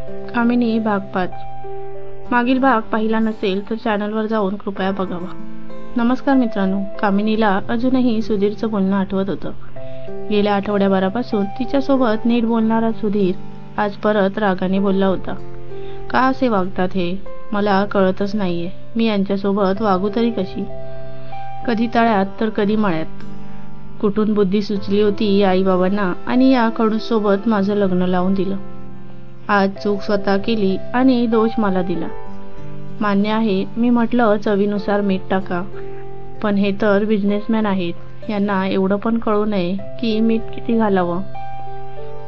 कामिनी भाग 5. मागील भाग पाहिला नसेल तर चॅनलवर जाऊन कृपया बघावा. नमस्कार मित्रांनो. कामिनीला अजूनही सुधीरचं बोलणं आठवत होतं. गेल्या आठवड्याभरापासून तिच्यासोबत नीट बोलणारा सुधीर आज परत रागाने बोलला होता. का असे वागतात हे मला कळतच नाहीये. मी यांच्यासोबत वागू तरी कशी? कधी तळ्यात तर कधी मळ्यात. कुठून बुद्धी सुचली होती आई बाबांना आणि या कडूसोबत माझं लग्न लावून दिलं. आज चूक स्वतः केली आणि दोष मला दिला. मान्य आहे, मी म्हटलं चवीनुसार मीठ टाका, पण हे तर बिझनेसमॅन आहेत. यांना एवढं पण कळू नये की मीठ किती घालावं.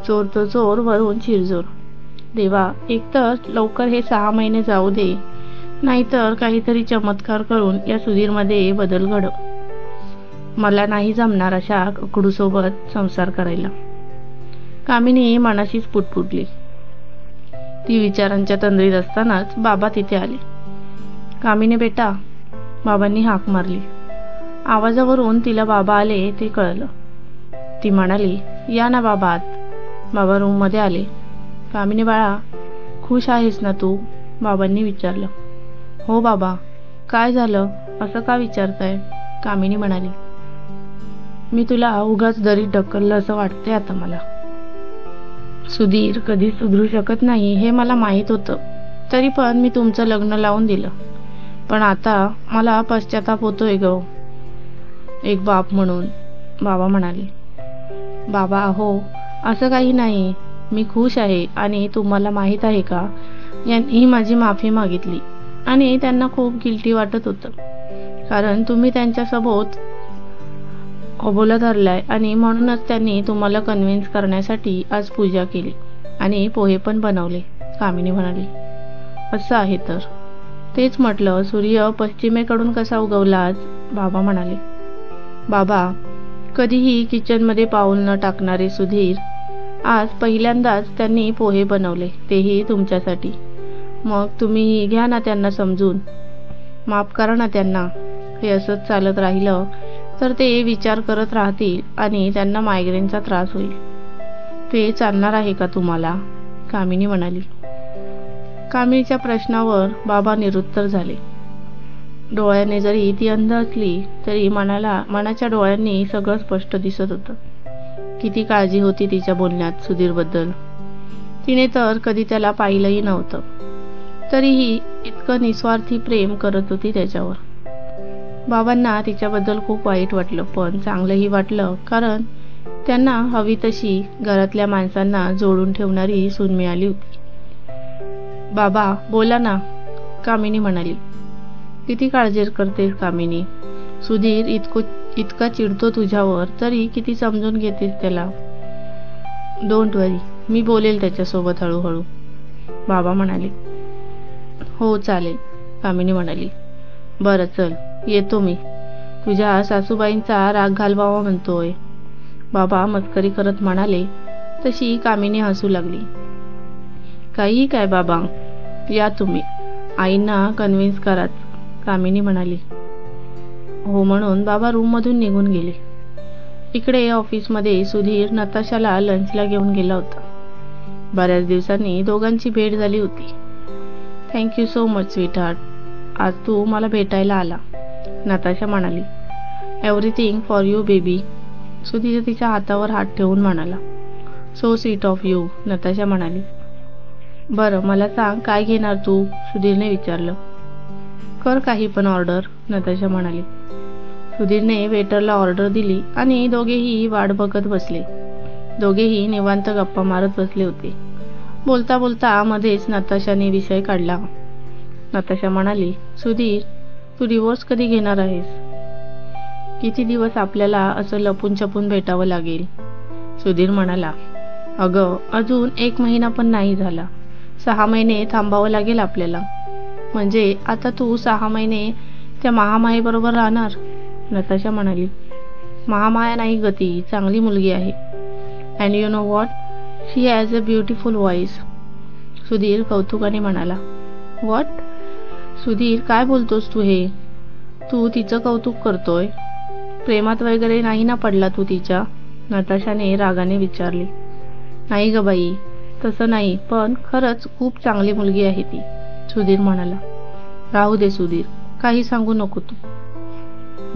चोर तो चोर वरून चिरजोर. देवा, एकतर लवकर हे 6 महिने जाऊ दे, नाहीतर काहीतरी चमत्कार करून या सुधीरमध्ये बदल घडव. मला नाही जमणार अशा कुकडूसोबत संसार करायला. कामिनी मनाशीच पुटपुटली. ती विचारांच्या तंद्रीत असतानाच बाबा तिथे आले. कामिनी बेटा, बाबांनी हाक मारली. आवाजावरून तिला बाबा आले ते कळलं. ती म्हणाली, या ना बाबा आत. बाबा रूममध्ये आले. कामिनी बाळा, खुश आहेस ना तू? बाबांनी विचारलं. हो बाबा. काय झालं, असं का विचारताय? कामिनी म्हणाली, मी तुला उगाच दरीत ढकललं असं वाटतंय आता मला. सुधीर कधी सुधरू शकत नाही हे मला माहीत होतं. तरी पण मी तुमचं लग्न लावून दिलं. पण आता मला पश्चाताप होतोय ग, एक बाप म्हणून. बाबा म्हणाले. बाबा हो, असं काही नाही. मी खुश आहे आणि तुम्हाला माहीत आहे का, यांनी माझी माफी मागितली आणि त्यांना खूप गिल्टी वाटत होतं. कारण तुम्ही त्यांच्यासोबत अबोला धरलाय आणि म्हणूनच त्यांनी तुम्हाला कन्व्हिन्स करण्यासाठी आज पूजा केली आणि पोहे पण बनवले. कामिनी म्हणाली. असं आहे तर. तेच म्हटलं, सूर्य पश्चिमेकडून कसा उगवला आज? बाबा म्हणाले. बाबा, कधीही किचनमध्ये पाऊल न टाकणारे सुधीर आज पहिल्यांदाच त्यांनी पोहे बनवले, तेही तुमच्यासाठी. मग तुम्ही घ्या ना त्यांना समजून. माफ करा ना त्यांना. हे असंच चालत राहिलं तर ते विचार करत राहतील आणि त्यांना मायग्रेनचा त्रास होईल. ते चालणार आहे का तुम्हाला? कामिनी म्हणाली. कामिनीच्या प्रश्नावर बाबा निरुत्तर झाले. डोळ्याने जरी ती अंध असली तरी मनाच्या डोळ्यांनी सगळं स्पष्ट दिसत होतं. किती काळजी होती तिच्या बोलण्यात सुधीरबद्दल. तिने तर कधी त्याला पाहिलंही नव्हतं, तरीही इतकं निस्वार्थी प्रेम करत होती त्याच्यावर. बाबांना तिच्याबद्दल खूप वाईट वाटलं, पण चांगलंही वाटलं, कारण त्यांना हवी तशी घरातल्या माणसांना जोडून ठेवणारी सून मिळाली होती. बाबा बोला ना, कामिनी म्हणाली. किती काळजी करतेस कामिनी? सुधीर इतका चिडतो तुझ्यावर, तरी किती समजून घेतेस त्याला. डोंट वरी, मी बोलेल त्याच्यासोबत हळूहळू. बाबा म्हणाले. हो चालेल, कामिनी म्हणाली. बरं चल, येतो मी. तुझ्या सासूबाईंचा राग घालवावा म्हणतोय. बाबा मस्करी करत म्हणाले. तशी कामिनी हसू लागली. काही काय बाबा, या तुम्ही. आईंना कन्व्हिन्स कराच, कामिनी म्हणाली. हो म्हणून बाबा रूममधून निघून गेले. इकडे ऑफिसमध्ये सुधीर नताशाला लंचला घेऊन गेला होता. बऱ्याच दिवसांनी दोघांची भेट झाली होती. थँक्यू सो मच स्वीटहार्ट, आज तू मला भेटायला आला, नताशा म्हणाली. Everything for you baby, Sudhir तिच्या हातावर हात ठेवून म्हणाला. So sweet of you, Natasha म्हणाली. बरं मला सांग, काय घेणार तू? सुधीरने विचारलं. कर काही पण ऑर्डर, नताशा म्हणाली. सुधीरने वेटरला ऑर्डर दिली आणि दोघेही वाट बघत बसले. दोघेही निवांत गप्पा मारत बसले होते. बोलता बोलता मध्येच नताशाने विषय काढला. नताशा म्हणाली. सुधीर, तू डिवोर्स कधी घेणार आहेस? किती दिवस आपल्याला असं लपून छपून भेटावं लागेल? सुधीर म्हणाला. अगं, अजून 1 महिना पण नाही झाला. 6 महिने थांबावं लागेल आपल्याला. म्हणजे आता तू 6 महिने त्या महामायेबरोबर राहणार? नताशा म्हणाली. महामाया नाही गती, चांगली मुलगी आहे. And you know what, she has a beautiful voice. Sudhir कौतुकाने म्हणाला. व्हॉट? सुधीर, काय बोलतोस तू हे? तू तिचं कौतुक करतोय? प्रेमात वगैरे नाही ना पडला तू तिच्या? नताशाने रागाने विचारले. नाही ग बाई, तसं नाही, पण खरंच खूप चांगली मुलगी आहे ती, सुधीर म्हणाला. राहू दे सुधीर, काही सांगू नको तू.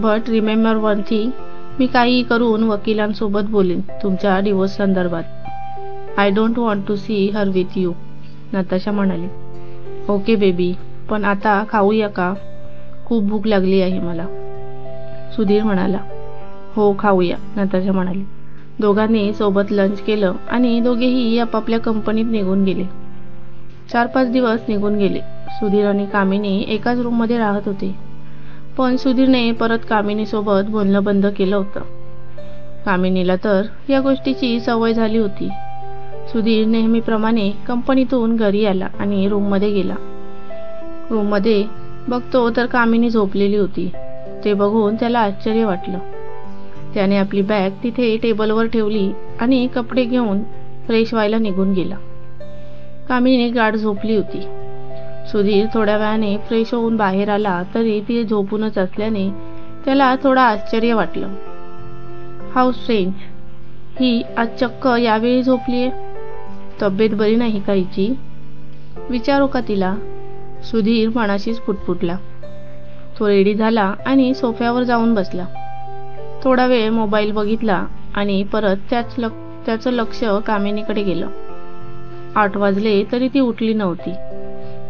बट रिमेंबर वन थिंग, मी काहीही करून वकिलांसोबत बोलेन तुमच्या डिवोर्स संदर्भात. I don't want to see her with you, Natasha म्हणाली. ओके बेबी, पण आता खाऊया का? खूप भूक लागली आहे मला, सुधीर म्हणाला. हो खाऊया, नताशा म्हणाली. दोघांनी सोबत लंच केलं आणि दोघेही आपापल्या कंपनीत निघून गेले. 4-5 दिवस निघून गेले. सुधीर आणि कामिनी एकाच रूममध्ये राहत होते. पण सुधीरने परत कामिनीसोबत बोलणं बंद केलं होतं. कामिनीला तर या गोष्टीची सवय झाली होती. सुधीर नेहमीप्रमाणे कंपनीतून घरी आला आणि रूममध्ये गेला. रूममध्ये बघतो तर कामिनी झोपलेली होती. ते बघून त्याला आश्चर्य वाटलं. त्याने आपली बॅग तिथे टेबलवर ठेवली आणि कपडे घेऊन फ्रेश व्हायला निघून गेला. कामिनी गाढ झोपली होती. सुधीर थोड्या वेळाने फ्रेश होऊन बाहेर आला तरी ती झोपूनच असल्याने त्याला थोडं आश्चर्य वाटलं. हाऊ स्ट्रेंज, ही आज चक्क यावेळी झोपलीये. तब्येत बरी नाही का हिची? विचारू का तिला? सुधीर मनाशीच पुटपुटला. तो रेडी झाला आणि सोफ्यावर जाऊन बसला. थोडा वेळ मोबाईल बघितला आणि परत त्याचं लक्ष कामिनीकडे गेलं. 8 वाजले तरी ती उठली नव्हती.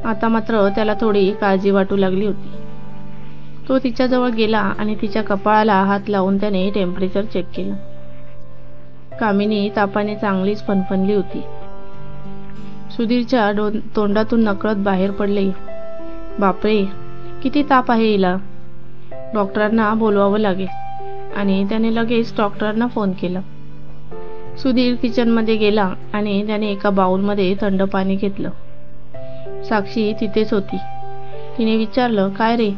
आता मात्र त्याला थोडी काळजी वाटू लागली होती. तो तिच्याजवळ गेला आणि तिच्या कपाळाला हात लावून त्याने टेम्परेचर चेक केलं. कामिनी तापाने चांगलीच फणफणली होती. सुधीरच्या तोंडातून नकळत बाहेर पडले, बापरे, किती ताप आहे हिला. डॉक्टरांना बोलवावं लागेल. आणि त्याने लगेच डॉक्टरांना फोन केला. सुधीर किचनमध्ये गेला आणि त्याने एका बाउलमध्ये थंड पाणी घेतलं. साक्षी तिथेच होती. तिने विचारलं, काय रे,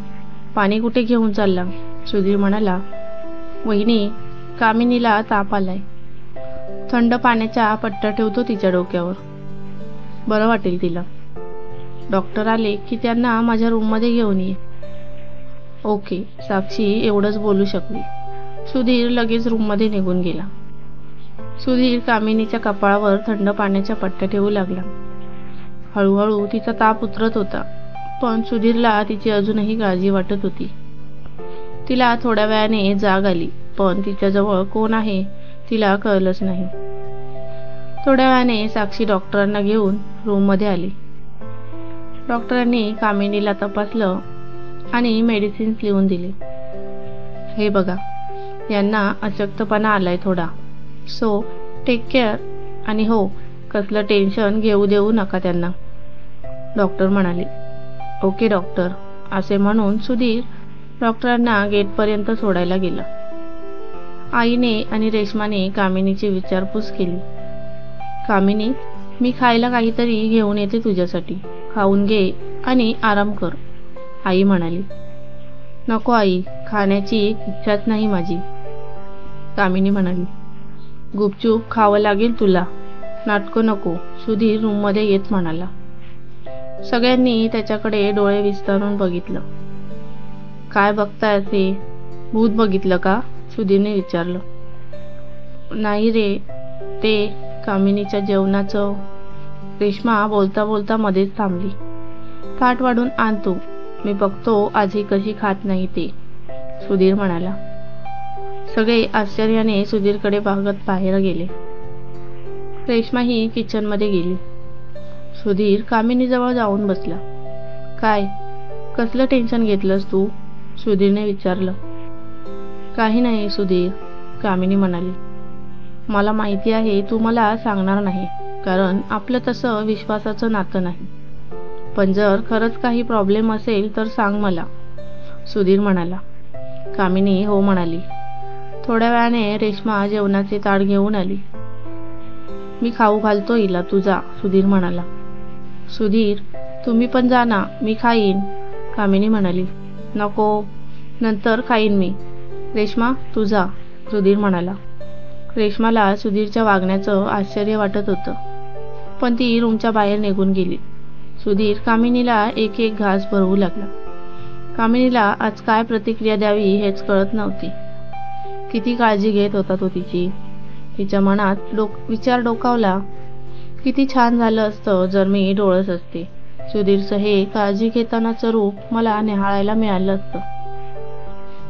पाणी कुठे घेऊन चालला? सुधीर म्हणाला, वहिनी, कामिनीला ताप आलाय. थंड पाण्याचा पट्टा ठेवतो तिच्या डोक्यावर, बरं वाटेल तिला. डॉक्टर आले की त्यांना माझ्या रूममध्ये घेऊन ये. ओके, साक्षी एवढंच बोलू शकली. सुधीर लगेच रूममध्ये निघून गेला. सुधीर कामिनीच्या कपाळावर थंड पाण्याचा पट्टा ठेवू लागला. हळूहळू तिचा ताप उतरत होता, पण सुधीरला तिची अजूनही काळजी वाटत होती. तिला थोड्या वेळाने जाग आली, पण तिच्याजवळ कोण आहे तिला कळलंच नाही. थोड्या वेळाने साक्षी डॉक्टरांना घेऊन रूममध्ये आली. डॉक्टरांनी कामिनीला तपासलं आणि मेडिसिन्स लिहून दिले. हे बघा, यांना अशक्तपणा आलाय थोडा, सो टेक केअर. आणि हो, कसलं टेन्शन घेऊ देऊ नका त्यांना, डॉक्टर म्हणाले. ओके डॉक्टर, असे म्हणून सुधीर डॉक्टरांना गेटपर्यंत सोडायला गेला. आईने आणि रेश्माने कामिनीची विचारपूस केली. कामिनी, मी खायला काहीतरी घेऊन येते तुझ्यासाठी, खाऊन घे आणि आराम कर, आई म्हणाली. नको आई, खाण्याची इच्छाच नाही माझी, कामिनी म्हणाली. गुपचूप खावं लागेल तुला, नाटकं नको, सुधीर रूममध्ये येत म्हणाला. सगळ्यांनी त्याच्याकडे डोळे विस्तारून बघितलं. काय बघताय असे, भूत बघितलं का? सुधीरने विचारलं. नाही रे, ते कामिनीच्या जेवणाचं. रेश्मा बोलता बोलता मध्येच थांबली. ताट वाढून आण तू, मी बघतो आज ही कशी खात नाही ते, सुधीर म्हणाला. सगळे आश्चर्याने सुधीरकडे बघत बाहेर गेले. रेश्माही किचनमध्ये गेली. सुधीर कामिनीजवळ जाऊन बसला. काय, कसलं टेन्शन घेतलंस तू? सुधीरने विचारलं. काही नाही सुधीर, कामिनी म्हणाली. मला माहिती आहे तू मला सांगणार नाही, कारण आपलं तसं विश्वासाचं नातं नाही. पण जर खरंच काही प्रॉब्लेम असेल तर सांग मला, सुधीर म्हणाला. कामिनी हो म्हणाली. थोड्या वेळाने रेश्मा जेवणाचे ताट घेऊन आली. मी खाऊ घालतो हिला, तू जा, सुधीर म्हणाला. सुधीर, तुम्ही पण जा ना, मी खाईन, कामिनी म्हणाली. नको, नंतर खाईन मी. रेश्मा तू जा, सुधीर म्हणाला. रेश्माला सुधीरच्या वागण्याचं आश्चर्य वाटत होतं, पण ती रूमच्या बाहेर निघून गेली. सुधीर कामिनीला एक एक घास भरवू लागला. कामिनीला आज काय प्रतिक्रिया द्यावी हेच कळत नव्हती. किती काळजी घेत होता तो तिची. तिच्या मनात विचार डोकावला किती छान झालं असतं जर मी डोळस असते. सुधीरचं हे काळजी घेतानाचं रूप मला निहाळायला मिळालं असतं.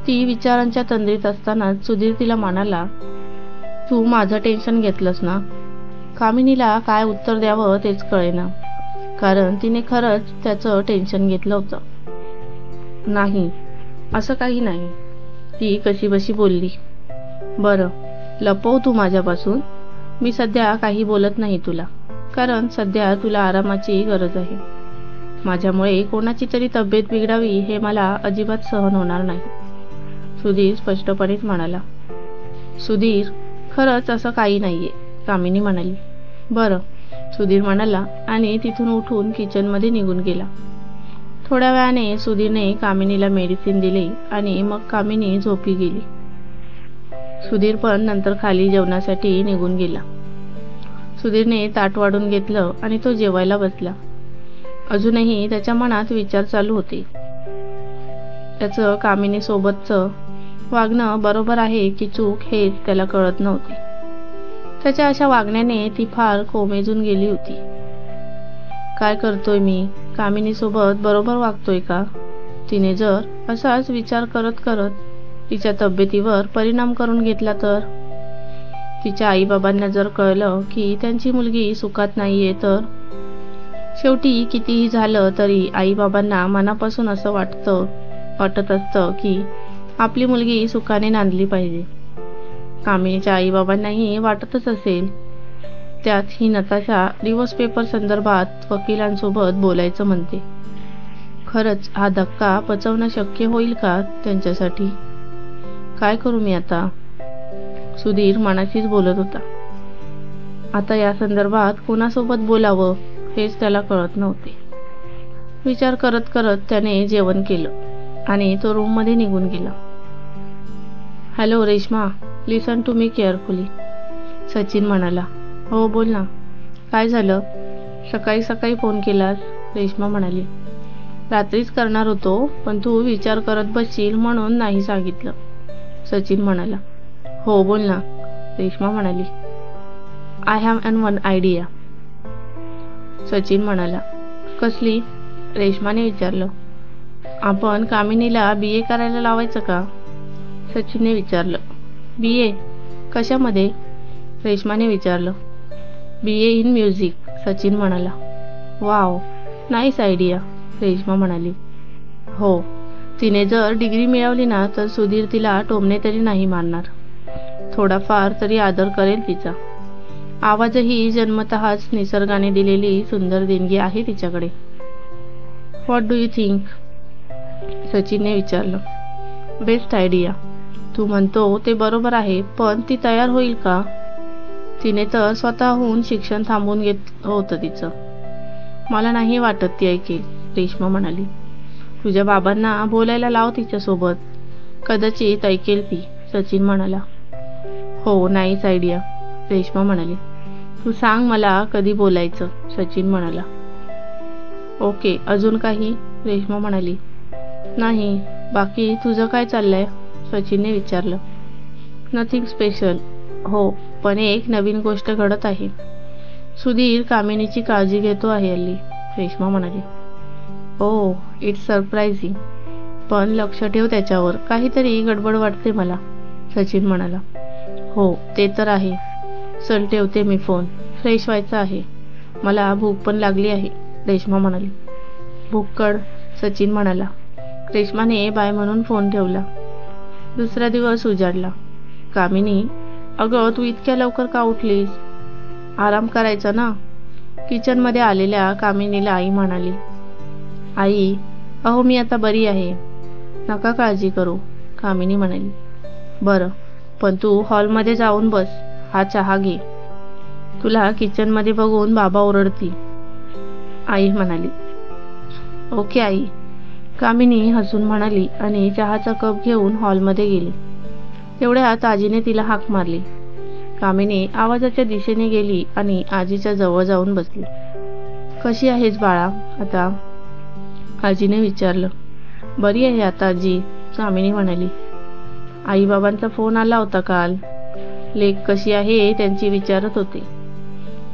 ती विचारांच्या तंद्रीत असतानाच सुधीर तिला म्हणाला, तू माझं टेन्शन घेतलंस ना? कामिनीला काय उत्तर द्यावं तेच कळेना, कारण तिने खरंच त्याचं टेन्शन घेतलं होतं. नाही, असं काही नाही, ती कशीबशी बोलली. बरं, लपव तू माझ्यापासून. मी सध्या काही बोलत नाही तुला, कारण सध्या तुला आरामाची गरज आहे. माझ्यामुळे कोणाची तरी तब्येत बिघडावी हे मला अजिबात सहन होणार नाही, सुधीर स्पष्टपणेच म्हणाला. सुधीर, खरंच असं काही नाहीये, कामिनी म्हणाली. बरं, सुधीर म्हणाला आणि तिथून उठून किचनमध्ये निघून गेला. थोड्या वेळाने सुधीरने कामिनीला मेडिसिन दिले आणि मग कामिनी झोपी गेली. सुधीर पण नंतर खाली जेवणासाठी निघून गेला. सुधीरने ताट वाढून घेतलं आणि तो जेवायला बसला. अजूनही त्याच्या मनात विचार चालू होते. त्याचं कामिनी सोबतचं वागणं बरोबर आहे की चूक हेच त्याला कळत नव्हते. त्याच्या अशा वागण्याने ती फार कोमेजून गेली होती. काय करतोय मी? कामिनी सोबत बरोबर वागतोय का? तिने जर असाच विचार करत करत तिच्या तब्येतीवर परिणाम करून घेतला तर? तिच्या आईबाबांना जर कळलं की त्यांची मुलगी सुखात नाहीये तर? शेवटी कितीही झालं तरी आईबाबांना मनापासून असं वाटत असतं की आपली मुलगी सुखाने नांदली पाहिजे. कामिनीच्या आईबाबांनाही वाटतच असेल. त्यात ही नताशा डिवोर्स पेपर संदर्भात वकिलांसोबत बोलायचं म्हणते. खरंच हा धक्का पचवणं शक्य होईल का त्यांच्यासाठी? काय करू मी आता? सुधीर मनाशीच बोलत होता. आता या संदर्भात कोणासोबत बोलावं हेच त्याला कळत नव्हते. विचार करत करत त्याने जेवण केलं आणि तो रूममध्ये निघून गेला. Hello Reshma, listen to me carefully, Sachin म्हणाला. हो बोल ना, काय झालं? सकाळी सकाळी फोन केलास? रेश्मा म्हणाली. रात्रीच करणार होतो, पण तू विचार करत बसशील म्हणून नाही सांगितलं, सचिन म्हणाला. हो बोल ना, रेश्मा म्हणाली. I have an one idea, Sachin म्हणाला. कसली? रेश्माने विचारलं. आपण कामिनीला BA करायला लावायचं का? सचिनने विचारलं. BA कशामध्ये? रेश्माने विचारलं. BA इन म्युझिक, सचिन म्हणाला. वाव, नाईस आयडिया, रेश्मा म्हणाली. हो, तिने जर डिग्री मिळवली ना तर सुधीर तिला टोमणे तरी नाही मारणार. थोडाफार तरी आदर करेल तिचा. आवाजही जन्मतःच निसर्गाने दिलेली सुंदर देणगी आहे तिच्याकडे. What do you think? सचिनने विचारलं. Best idea. तू म्हणतो ते बरोबर आहे, पण ती तयार होईल का? तिने तर स्वतःहून शिक्षण थांबवून घेतलं होतं तिचं. मला नाही वाटत ती ऐकेल, रेश्मा म्हणाली. तुझ्या बाबांना बोलायला लाव तिच्यासोबत, कदाचित ऐकेल ती, सचिन म्हणाला. हो, नाईस आयडिया, रेश्मा म्हणाली. तू सांग मला कधी बोलायचं, सचिन म्हणाला. ओके, अजून काही? रेश्मा म्हणाली. नाही, बाकी तुझं काय चाललंय? सचिनने विचारलं. Nothing special. हो, पण एक नवीन गोष्ट घडत आहे. सुधीर कामिनीची काळजी घेतो आहे हल्ली, रेश्मा म्हणाली. ओ, इट्स सरप्रायझिंग. पण लक्ष ठेव त्याच्यावर, काहीतरी गडबड वाटते मला, सचिन म्हणाला. हो, ते तर आहे. चल ठेवते मी फोन, फ्रेश व्हायचं आहे. मला भूक पण लागली आहे, रेश्मा म्हणाली. भूककड, सचिन म्हणाला. रेश्माने बाय म्हणून फोन ठेवला. दुसरा दिवस उजाडला. कामिनी, अगं तू इतक्या लवकर का उठलीस? आराम करायचा ना, किचनमध्ये आलेल्या कामिनीला आई म्हणाली. आई, अहो मी आता बरी आहे, नका काळजी करू, कामिनी म्हणाली. बरं, पण तू हॉलमध्ये जाऊन बस, हा चहा घे. तुला किचनमध्ये बघून बाबा ओरडती, आई म्हणाली. ओके आई, कामिनी हसून म्हणाली आणि चहाचा कप घेऊन हॉलमध्ये गेली. तेवढ्यात आजीने तिला हाक मारली. कामिनी आवाजाच्या दिशेने गेली आणि आजीच्या जवळ जाऊन बसली. कशी आहेस बाळा आता? आजीने विचारलं. बरी आहे आता आजी, कामिनी म्हणाली. आईबाबांचा फोन आला होता काल. लेक कशी आहे त्यांची विचारत होते.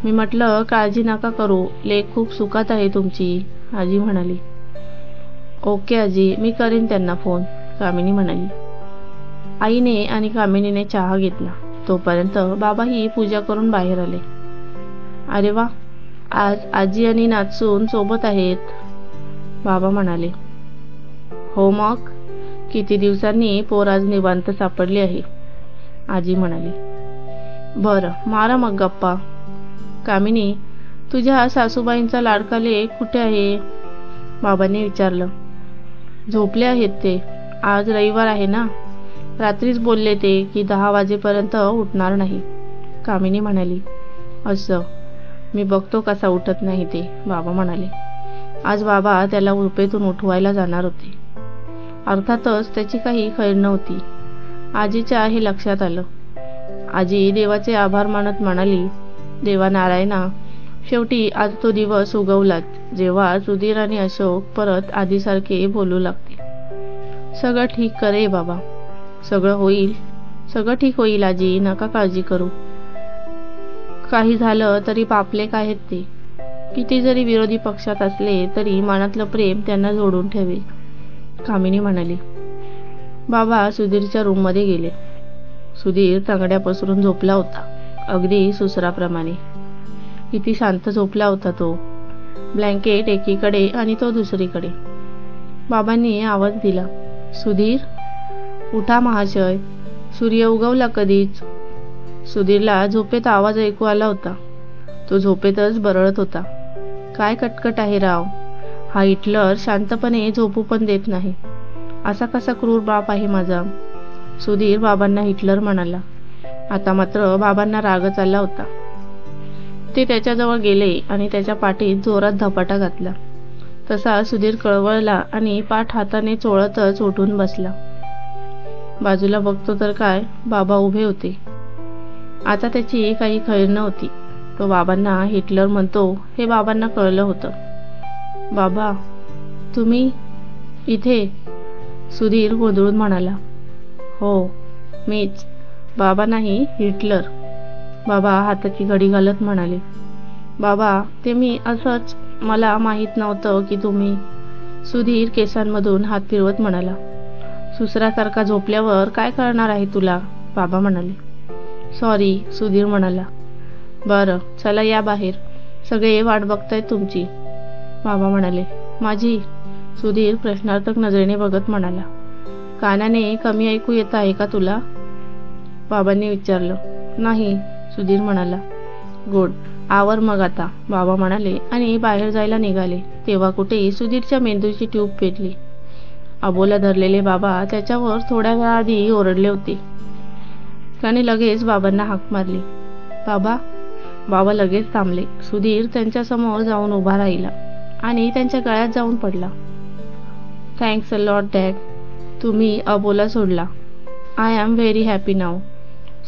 मी म्हटलं काळजी नका करू, लेक खूप सुखात आहे तुमची, आजी म्हणाली. ओके आजी, मी करेन त्यांना फोन, कामिनी म्हणाली. आईने आणि कामिनीने चहा घेतला. तोपर्यंत बाबाही पूजा करून बाहेर आले. अरे वा, आज आजी आणि नाचून सोबत आहेत, बाबा म्हणाले. हो मग, किती दिवसांनी पोर आज निवांत सापडली आहे, आजी म्हणाली. बरं, मारा मग गप्पा. कामिनी, तुझ्या सासूबाईंचा लाडका लेक कुठे आहे, बाबांनी विचारलं. झोपले आहेत ते, आज रविवार आहे ना, रात्रीच बोलले ते की 10 वाजेपर्यंत उठणार नाही, कामिनी म्हणाली. असं, मी बघतो कसा उठत नाही ते, बाबा म्हणाले. आज बाबा त्याला झोपेतून उठवायला जाणार होते. अर्थातच त्याची काही खैर नव्हती. आजीच्या हे लक्षात आलं. आजी देवाचे आभार मानत म्हणाली, देवा नारायणा, शेवटी आज तो दिवस उगवलाच जेव्हा सुधीर आणि अशोक परत आधीसारखे बोलू लागतील. सगळं ठीक करे बाबा, सगळं ठीक होईल आजी, नका काळजी करू. काही झालं तरी पापले काय आहेत ते, किती जरी विरोधी पक्षात असले तरी मनातलं प्रेम त्यांना जोडून ठेवेल, कामिनी म्हणाली. बाबा सुधीरच्या रूममध्ये गेले. सुधीर तांगड्या पसरून झोपला होता, अगदी सुसराप्रमाणे. किती शांत झोपला होता तो, ब्लँकेट एकीकडे आणि तो दुसरीकडे. बाबांनी आवाज दिला, सुधीर, उठा महाशय, सूर्य उगवला कधीच. सुधीरला झोपेत आवाज ऐकू आला होता. तो झोपेतच बरळत होता. काय कटकट आहे राव, हा हिटलर शांतपणे झोपू पण देत नाही. असा कसा क्रूर बाप आहे माझा. सुधीर बाबांना हिटलर म्हणाला. आता मात्र बाबांना रागच आला होता. ते त्याच्याजवळ गेले आणि त्याच्या पाठीत जोरात धपाटा घातला. तसा सुधीर कळवळला आणि पाठ हाताने चोळतच उठून बसला. बाजूला बघतो तर काय, बाबा उभे होते. आता त्याची काही खैर नव्हती. तो बाबांना हिटलर म्हणतो हे बाबांना कळलं होतं. बाबा, तुम्ही इथे, सुधीर गोंधळून म्हणाला. हो, मीच, बाबा नाही, हिटलर, बाबा हाताची घडी घालत म्हणाले. बाबा, ते मी असंच, मला माहीत नव्हतं की तुम्ही. सुधीर केसांमधून हात फिरवत म्हणाला. सुसऱ्यासारखा झोपल्यावर काय करणार आहे तुला, बाबा म्हणाले. सॉरी, सुधीर म्हणाला. बरं, चला या बाहेर, सगळे वाट बघतायत तुमची, बाबा म्हणाले. माझी, सुधीर प्रश्नार्थक नजरेने बघत म्हणाला. कानाने कमी ऐकू येत आहे का तुला, बाबांनी विचारलं. नाही, सुधीर म्हणाला. गुड, आवर मग आता, बाबा म्हणाले आणि बाहेर जायला निघाले. तेव्हा कुठे सुधीरच्या मेंदूची ट्यूब पेटली. अबोला धरलेले बाबा त्याच्यावर थोड्या वेळाआधी ओरडले होते. त्याने लगेच बाबांना हाक मारली. बाबा, बाबा लगेच थांबले. सुधीर त्यांच्या समोर जाऊन उभा राहिला आणि त्यांच्या गळ्यात जाऊन पडला. थँक्स अ लॉट डॅड, तुम्ही अबोला सोडला. आय एम व्हेरी हॅपी नाव,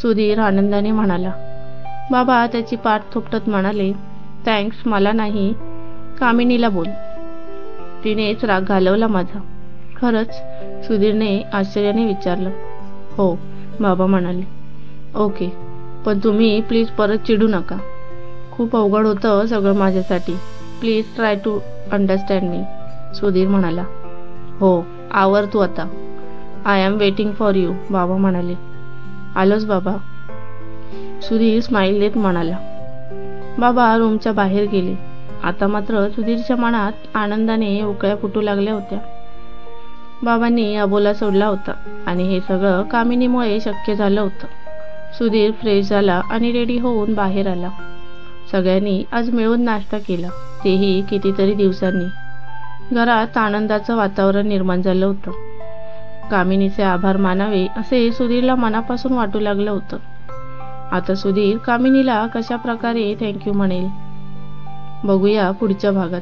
सुधीर आनंदाने म्हणाला. बाबा त्याची पाठ थोपटत म्हणाले. थँक्स मला नाही, कामिनीला बोल, तिनेच राग घालवला माझा. खरंच, सुधीरने आश्चर्याने विचारलं. हो, बाबा म्हणाले. ओके, पण तुम्ही प्लीज परत चिडू नका. खूप अवघड होतं सगळं माझ्यासाठी. प्लीज ट्राय टू अंडरस्टँड मी, सुधीर म्हणाला. हो, आवर तू आता. I am waiting for you, बाबा म्हणाले. आलोच बाबा, सुधीर स्माईल देत म्हणाला. बाबा रूमच्या बाहेर गेले. आता मात्र सुधीरच्या मनात आनंदाने उकळ्या फुटू लागल्या होत्या. बाबांनी अबोला सोडला होता आणि हे सगळं कामिनीमुळे शक्य झालं होतं. सुधीर फ्रेश झाला आणि रेडी होऊन बाहेर आला. सगळ्यांनी आज मिळून नाश्ता केला, तेही कितीतरी दिवसांनी. घरात आनंदाचं वातावरण निर्माण झालं होतं. कामिनीचे आभार मानावे असे सुधीरला मनापासून वाटू लागलं होतं. आता सुधीर कामिनीला कशा प्रकारे थँक्यू म्हणेल, बघूया पुढच्या भागात.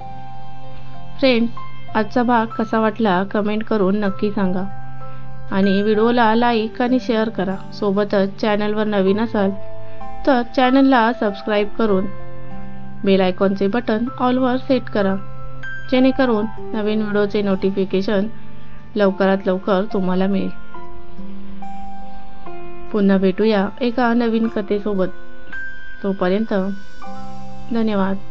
फ्रेंड, आजचा भाग कसा वाटला कमेंट करून नक्की सांगा आणि व्हिडिओला लाईक आणि शेअर करा. सोबतच चॅनलवर नवीन असाल तर चॅनलला सबस्क्राईब करून बेल आयकॉनचे बटन ऑलवर सेट करा, जेणेकरून नवीन व्हिडिओचे नोटिफिकेशन लवकरात लवकर तुम्हाला मिळेल. पुन्हा भेटूया एका नवीन कथेसोबत. तोपर्यंत धन्यवाद.